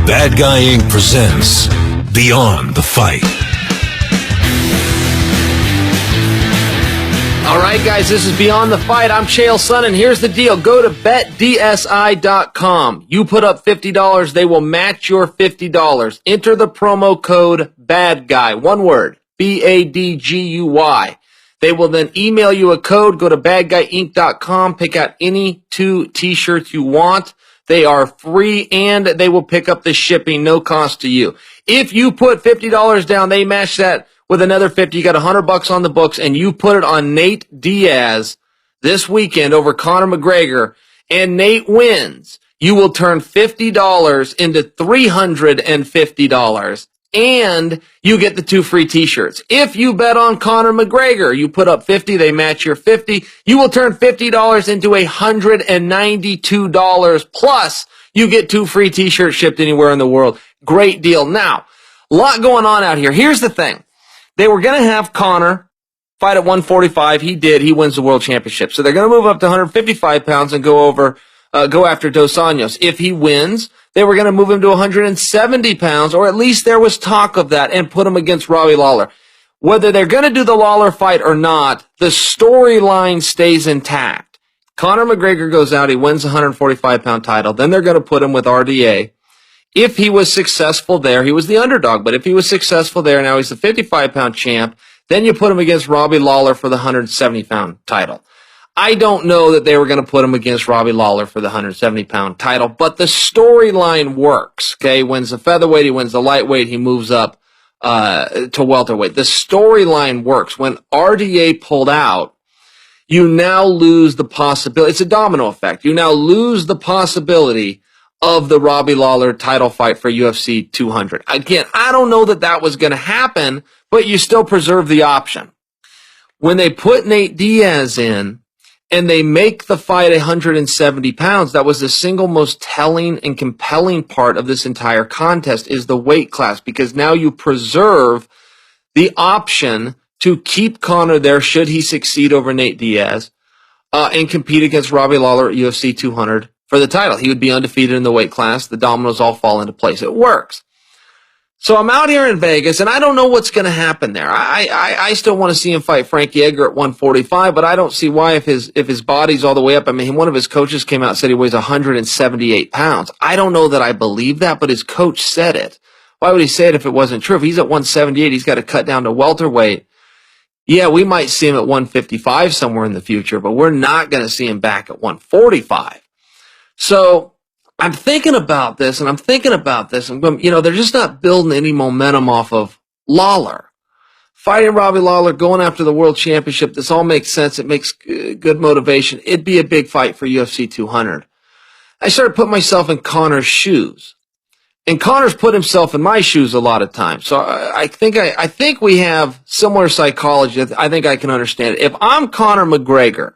Bad Guy Inc. presents Beyond the Fight. All right, guys, this is Beyond the Fight. I'm Chael Sonnen, and here's the deal. Go to betdsi.com. You put up $50, they will match your $50. Enter the promo code BADGUY, one word, BADGUY. They will then email you a code. Go to badguyinc.com, pick out any 2 t-shirts you want. They are free, and they will pick up the shipping, no cost to you. If you put $50 down, they match that with another 50. You got $100 on the books, and you put it on Nate Diaz this weekend over Conor McGregor, and Nate wins. You will turn $50 into $350, and you get the 2 free t-shirts. If you bet on Conor McGregor, you put up 50, they match your 50. You will turn $50 into $192, plus you get 2 free t-shirts shipped anywhere in the world. Great deal. Now, a lot going on out here. Here's the thing. They were going to have Conor fight at 145. He did. He wins the world championship. So they're going to move up to 155 pounds and go after Dos Anjos. If he wins, they were going to move him to 170 pounds, or at least there was talk of that, and put him against Robbie Lawler. Whether they're going to do the Lawler fight or not, the storyline stays intact. Conor McGregor goes out, he wins the 145-pound title. Then they're going to put him with RDA. If he was successful there, he was the underdog, but if he was successful there, now he's the 55-pound champ, then you put him against Robbie Lawler for the 170-pound title. I don't know that they were going to put him against Robbie Lawler for the 170-pound title, but the storyline works, okay? He wins the featherweight, he wins the lightweight, he moves up to welterweight. The storyline works. When RDA pulled out, you now lose the possibility. It's a domino effect. You now lose the possibility of the Robbie Lawler title fight for UFC 200. Again, I don't know that that was going to happen, but you still preserve the option. When they put Nate Diaz in, and they make the fight 170 pounds, that was the single most telling and compelling part of this entire contest, is the weight class, because now you preserve the option to keep Conor there should he succeed over Nate Diaz and compete against Robbie Lawler at UFC 200 for the title. He would be undefeated in the weight class. The dominoes all fall into place. It works. So I'm out here in Vegas, and I don't know what's going to happen there. I still want to see him fight Frankie Edgar at 145, but I don't see why if his body's all the way up. I mean, one of his coaches came out and said he weighs 178 pounds. I don't know that I believe that, but his coach said it. Why would he say it if it wasn't true? If he's at 178, he's got to cut down to welterweight. Yeah, we might see him at 155 somewhere in the future, but we're not going to see him back at 145. So I'm thinking about this, and they're just not building any momentum off of Lawler. Fighting Robbie Lawler, going after the world championship, this all makes sense. It makes good motivation. It'd be a big fight for UFC 200. I started putting myself in Conor's shoes. And Conor's put himself in my shoes a lot of times. So I think we have similar psychology. I think I can understand it. If I'm Conor McGregor,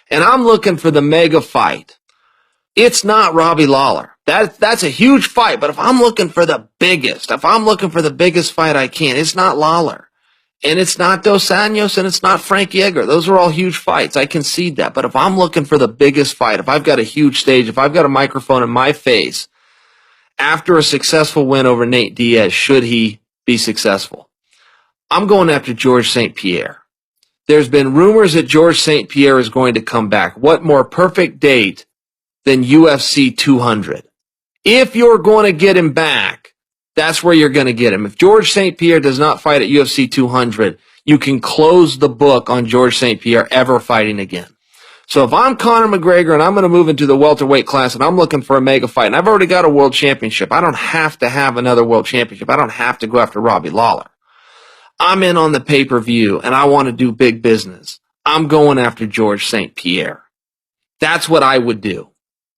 and I'm looking for the mega fight, it's not Robbie Lawler. That's a huge fight, but if I'm looking for the biggest fight I can, it's not Lawler. And it's not Dos Anjos, and it's not Frankie Edgar. Those are all huge fights. I concede that. But if I'm looking for the biggest fight, if I've got a huge stage, if I've got a microphone in my face, after a successful win over Nate Diaz, should he be successful, I'm going after Georges St-Pierre. There's been rumors that Georges St-Pierre is going to come back. What more perfect date than UFC 200? If you're going to get him back, that's where you're going to get him. If Georges St-Pierre does not fight at UFC 200, you can close the book on Georges St-Pierre ever fighting again. So if I'm Conor McGregor and I'm going to move into the welterweight class and I'm looking for a mega fight, and I've already got a world championship, I don't have to have another world championship. I don't have to go after Robbie Lawler. I'm in on the pay-per-view and I want to do big business. I'm going after Georges St-Pierre. That's what I would do.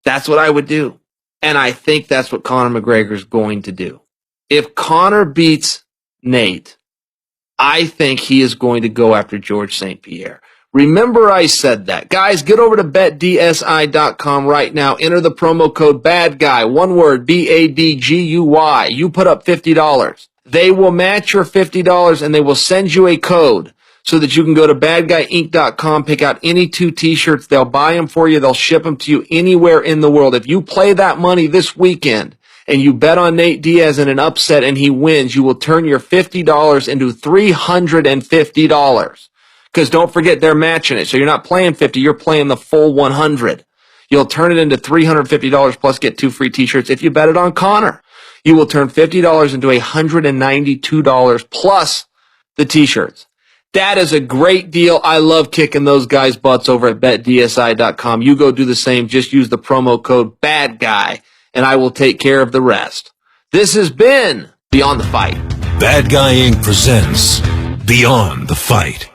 That's what I would do. And I think that's what Conor McGregor is going to do. If Conor beats Nate, I think he is going to go after Georges St-Pierre. Remember I said that. Guys, get over to betdsi.com right now. Enter the promo code BADGUY, one word, BADGUY. You put up $50. They will match your $50 and they will send you a code so that you can go to badguyinc.com, pick out any 2 t-shirts. They'll buy them for you. They'll ship them to you anywhere in the world. If you play that money this weekend and you bet on Nate Diaz in an upset and he wins, you will turn your $50 into $350. Because don't forget, they're matching it. So you're not playing 50, you're playing the full 100. You'll turn it into $350 plus get 2 free t-shirts. If you bet it on Connor, you will turn $50 into $192 plus the t-shirts. That is a great deal. I love kicking those guys' butts over at betdsi.com. You go do the same. Just use the promo code BADGUY, and I will take care of the rest. This has been Beyond the Fight. Bad Guy Inc. presents Beyond the Fight.